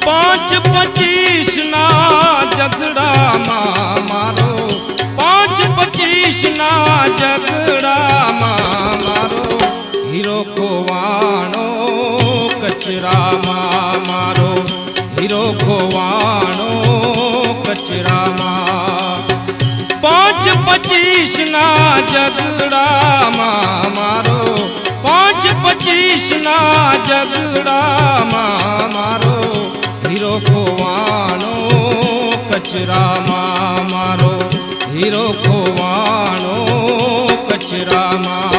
5-25 ના ઝઘડામાં મારો 5-25 ના ઝઘડામાં મારો હીરો ખોવાણો કચરામાં મારો હીરો ખોવાણો કચરામાં 5-25 ના ઝઘડામાં મારો 5-25 ના ઝઘડામાં મારો હીરો ખોવાણો કચરામાં મારો હીરો ખોવાણો કચરામાં